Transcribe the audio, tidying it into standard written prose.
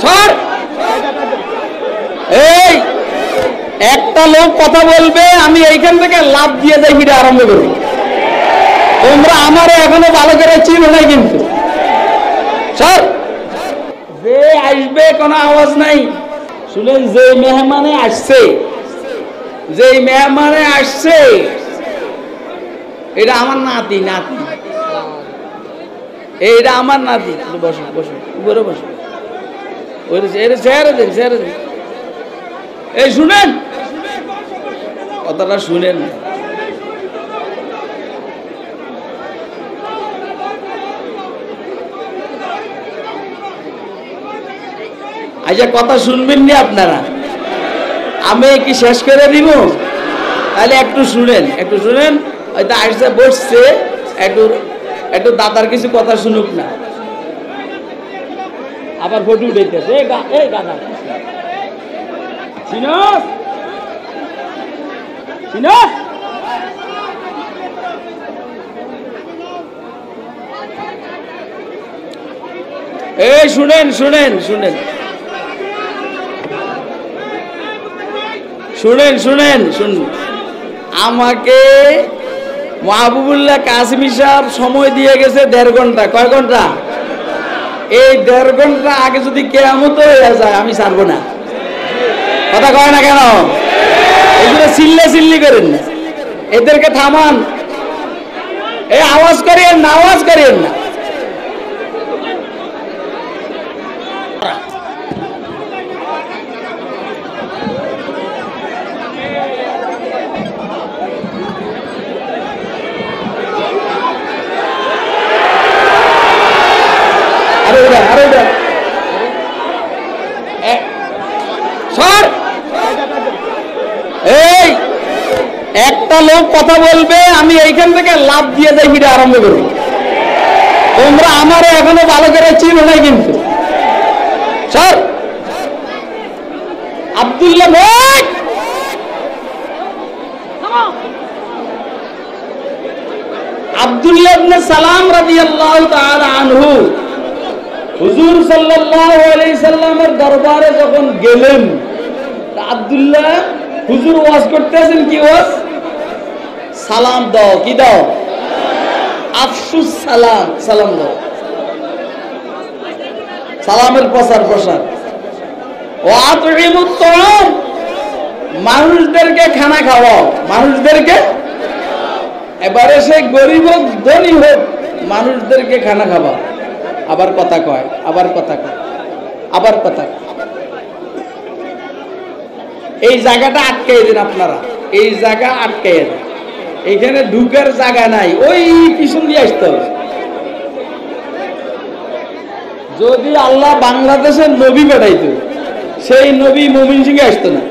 Sir এই একটা লোক কথা বলবে, আমি এইখান থেকে লাভ দিয়ে যাই ভিডিও আরম্ভ করব। তোমরা আমারে এখনো ভালো করে চিনো নাই কিন্তু। স্যার যে আসবে কোনো আওয়াজ নাই। শুনেন, যে মেহমানে আসছে, এটা আমার নাতি, এইটা আমার নাতি। বসো বসো, উপরে বসো। এই শুনেন, কথাটা শুনেন। আচ্ছা, কথা শুনবেন নি আপনারা? আমি কি শেষ করে দিব? তাহলে একটু শুনেন। হয়তো আসছে বসছে, একটু দাদার কিছু কথা শুনুক না। আবার ফটো উঠাইতেছে। এই দাদা চিনস? এই শুনেন, আমাকে মাহবুবুল্লাহ কাসিমি সাহেব সময় দিয়ে গেছে 1.5 ঘন্টা। কয় ঘন্টা? এই 1.5 ঘন্টা আগে যদি কিয়ামত হয়ে যায় আমি ছাড়বো না। কথা কয় না কেন? এগুলো চিল্লি করেন না, এদেরকে থামান। এই আওয়াজ করিয়েন না। এই একটা লোক কথা বলবে, আমি এইখান থেকে লাভ দিয়ে যাই ভিডিও আরম্ভ করব। তোমরা আমারে এখনো ভালো করে চিনো নাই কিন্তু। স্যার আব্দুল্লাহ ইবনে সালাম রাদিয়াল্লাহু তাআলা আনহু হুজুর সাল্লাল্লাহু আলাইহি সাল্লামের দরবারে যখন গেলেন, আব্দুল্লাহ হুজুর ওয়াজ করতেছেন। কি ওয়াজ? সালাম দাও। কি দাও? আফসুস সালাম, সালাম দাও। সালামের প্রসার। ওয়াতইমুত তাআম, মানুষদেরকে খানা খাওয়াও। এবারে সে গরিব হোক ধনী হোক, মানুষদেরকে খানা খাওয়াও। আবার কথা কয়। এই জায়গাটা আটকাই দেন আপনারা, এই জায়গা আটকাই দেন। এইখানে ঢুকার জায়গা নাই, ওই পিছন দিয়ে আসতে হবে। যদি আল্লাহ বাংলাদেশের নবী পাঠাইতো, সেই নবী ময়মনসিংহে আসতো না।